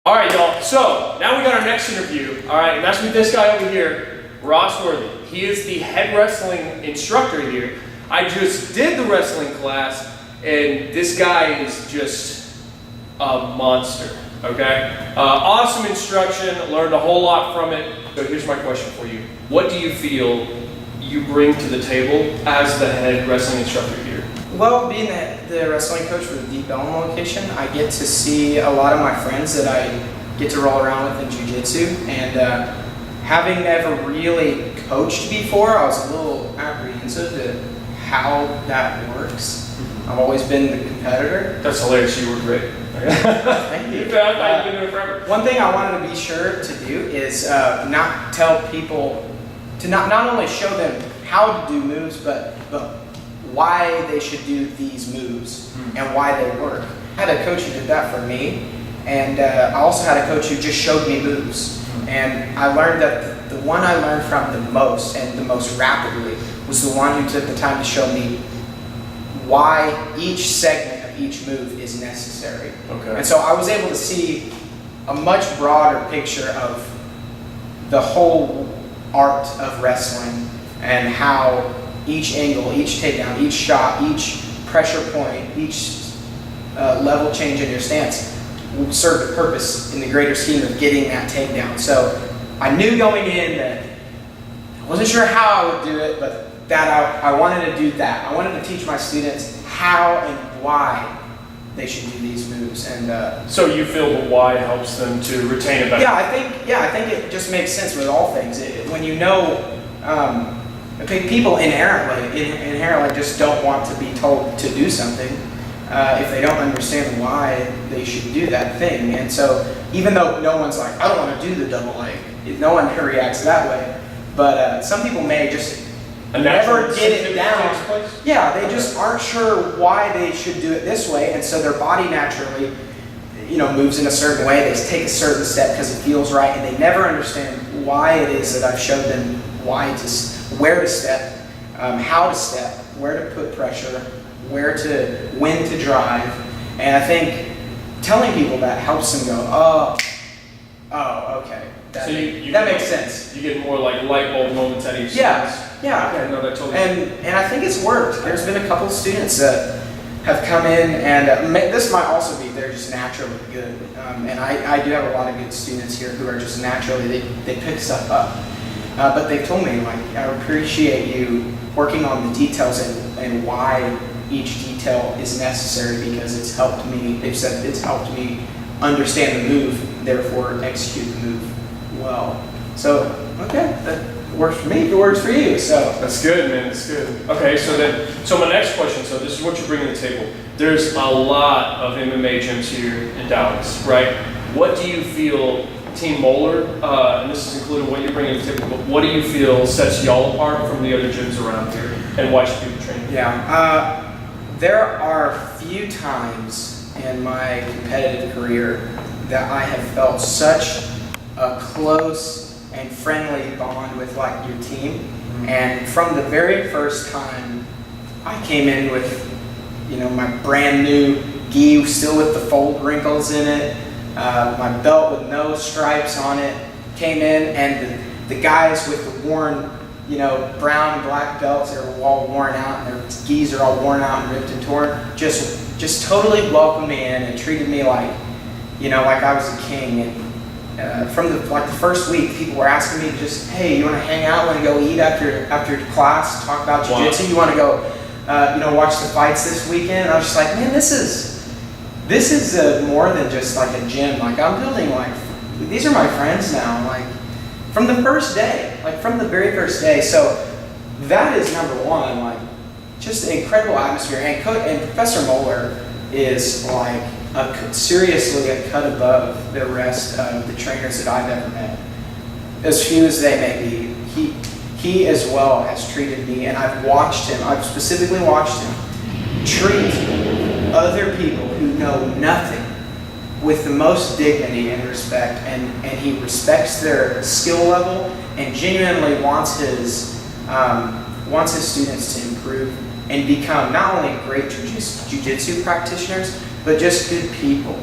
All right, y'all. So now we got our next interview. All right, and that's with this guy over here, Ross Worthey. He is the head wrestling instructor here. I just did the wrestling class, and this guy is just a monster. Okay, awesome instruction. Learned a whole lot from it. So here's my question for you: what do you feel you bring to the table as the head wrestling instructor here? Well, being the wrestling coach for the Deep Ellum location, I get to see a lot of my friends that I get to roll around with in jiu-jitsu, and having never really coached before, I was a little apprehensive to how that works. I've always been the competitor. That's hilarious. You were great. Thank you. You've been doing it forever. One thing I wanted to be sure to do is not tell people to not only show them how to do moves, but why they should do these moves and why they work. I had a coach who did that for me, and I also had a coach who just showed me moves. And I learned that the one I learned from the most and the most rapidly was the one who took the time to show me why each segment of each move is necessary. Okay. And so I was able to see a much broader picture of the whole art of wrestling and how each angle, each takedown, each shot, each pressure point, each level change in your stance will serve the purpose in the greater scheme of getting that takedown. So I knew going in that I wasn't sure how I would do it, but that I wanted to do that. I wanted to teach my students how and why they should do these moves. And so you feel the why helps them to retain it better? Yeah, I think it just makes sense with all things. When you know. I think people inherently just don't want to be told to do something if they don't understand why they should do that thing. And so even though no one's like, I don't want to do the double leg, no one reacts that way. But some people may just never get it down. Yeah, they just aren't sure why they should do it this way, and so their body naturally, moves in a certain way. They take a certain step because it feels right, and they never understand why it is that I've showed them where to step, how to step, where to put pressure, when to drive. And I think telling people that helps them go, oh, okay. That makes sense. You get more like light bulb moments at each Yeah. No, that totally. And I think it's worked. There's been a couple of students that have come in, and this might also be they're just naturally good. And I do have a lot of good students here who are just naturally, they pick stuff up. But they've told me, like, I appreciate you working on the details and why each detail is necessary, because it's helped me, they've said it's helped me understand the move, therefore execute the move well. So, okay, that works for me, it works for you, so. That's good, man, that's good. Okay, so my next question, so this is what you're bringing to the table. There's a lot of MMA gyms here in Dallas, right? What do you feel, Team Mohler, and this is including what you're bringing to the table, but what do you feel sets y'all apart from the other gyms around here, and why should people train? Yeah, there are few times in my competitive career that I have felt such a close and friendly bond with like your team. And from the very first time I came in with, my brand new gi, still with the fold wrinkles in it, my belt with no stripes on it, came in, and the guys with the worn, brown and black belts, they were all worn out, and their gis are all worn out and ripped and torn, just totally welcomed me in and treated me like, like I was a king. And from the first week, people were asking me just, hey, you want to hang out, want to go eat after class, talk about jiu-jitsu, you want to go, watch the fights this weekend? And I was just like, man, this is more than just like a gym. Like, I'm building, like, these are my friends now, like, from the first day, like from the very first day. So that is number one, like, just an incredible atmosphere. And Professor Mohler is like seriously a cut above the rest of the trainers that I've ever met. As few as they may be, he as well has treated me, and I've specifically watched him treat other people who know nothing with the most dignity and respect, and he respects their skill level and genuinely wants his students to improve and become not only great jiu-jitsu practitioners, but just good people.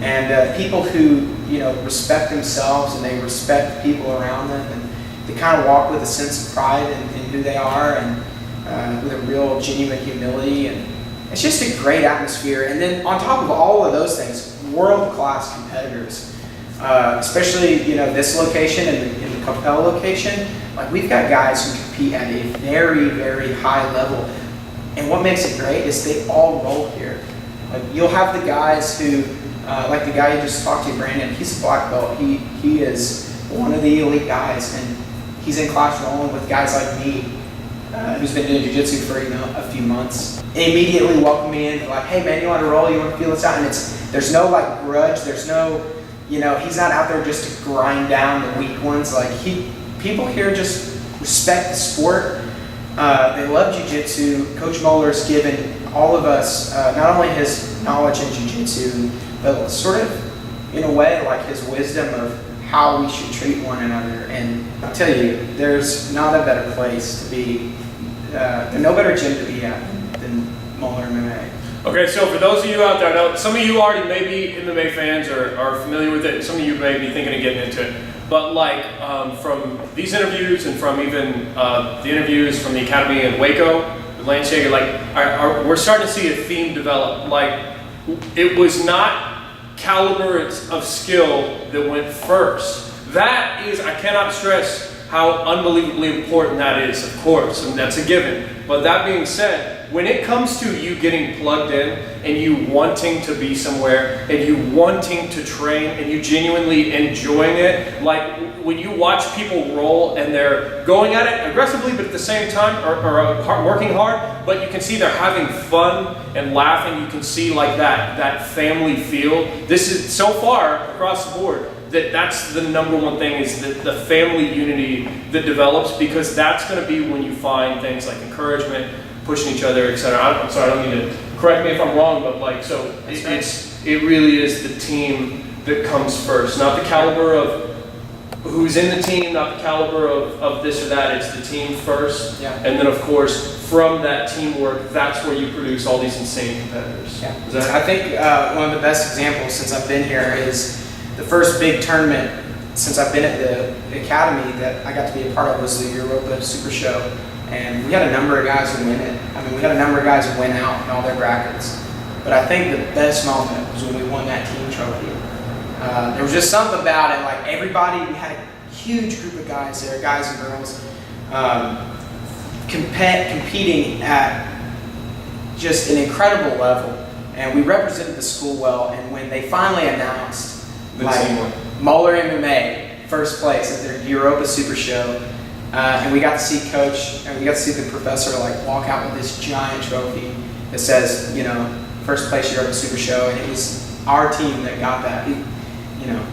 and people who, you know, respect themselves and they respect the people around them, and they kind of walk with a sense of pride in who they are, and with a real genuine humility, and it's just a great atmosphere. And then on top of all of those things, world-class competitors, especially, you know, this location and in the Capel location. Like, we've got guys who compete at a very, very high level, and what makes it great is they all roll here. Like, you'll have the guys who, like the guy you just talked to, Brandon, he's a black belt. He is one of the elite guys, and he's in class rolling with guys like me, who's been doing jiu-jitsu for, you know, a few months. They immediately welcome me in, like, hey man, you want to roll? You want to feel this out? And there's no like grudge. There's no, you know, he's not out there just to grind down the weak ones. Like, people here just respect the sport. They love jiu-jitsu. Coach Mohler's given all of us not only his knowledge in jiu-jitsu, but sort of, in a way, like his wisdom of how we should treat one another. And I'll tell you, there's not a better place to be, there's no better gym to be at than Mohler MMA. Okay, so for those of you out there, I know some of you already may be MMA fans or are familiar with it, and some of you may be thinking of getting into it. But like from these interviews and from even the interviews from the Academy in Waco, Lance Yeager, like we're starting to see a theme develop. Like, it was not caliber of skill that went first. That is, I cannot stress how unbelievably important that is, of course, and that's a given. But that being said, when it comes to you getting plugged in and you wanting to be somewhere and you wanting to train and you genuinely enjoying it, like when you watch people roll and they're going at it aggressively but at the same time or working hard, but you can see they're having fun and laughing, you can see like that family feel. This is so far across the board that's the number one thing, is the family unity that develops, because that's going to be when you find things like encouragement, pushing each other, etc. I'm sorry, I don't need to correct me if I'm wrong, but like, so it really is the team that comes first, not the caliber of who's in the team, not the caliber of this or that. It's the team first, yeah. And then of course from that teamwork, that's where you produce all these insane competitors. Yeah. I think one of the best examples since I've been here is the first big tournament since I've been at the academy that I got to be a part of was the Europa Super Show. And we had a number of guys who win it. I mean, we had a number of guys who went out in all their brackets. But I think the best moment was when we won that team trophy. There was just something about it, like everybody, we had a huge group of guys there, guys and girls, competing at just an incredible level. And we represented the school well, and when they finally announced, Mohler MMA, first place at their Europa Super Show, and we got to see Coach, and we got to see the professor like walk out with this giant trophy that says, you know, first place Europa Super Show, and it was our team that got that. You know,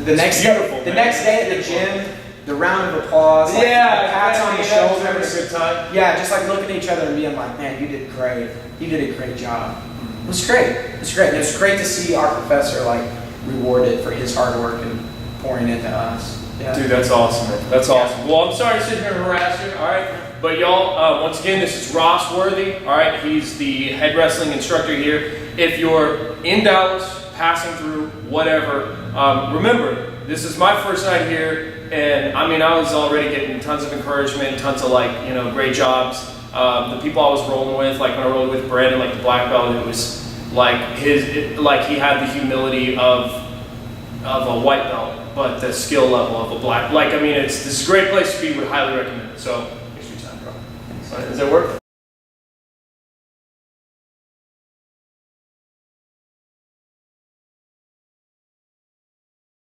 the next day at the gym, the round of applause, like, yeah, the pats on the shoulders, a good time. yeah, just like looking at each other and being like, man, you did great, you did a great job. It was great. It was great. And it was great to see our professor like rewarded for his hard work and pouring into us. Yeah. Dude, that's awesome, man. That's awesome. Well, I'm sorry to sit here and harass you, all right? But y'all, once again, this is Ross Worthey, all right? He's the head wrestling instructor here. If you're in Dallas, passing through, whatever, remember, this is my first night here, and I mean, I was already getting tons of encouragement, tons of like, you know, great jobs. The people I was rolling with, like when I rolled with Brandon, like the black belt, it was like he had the humility of a white belt, but the skill level of a black. Like, I mean, this is a great place to be. Would highly recommend it. So, thanks for your time, bro. Does that work?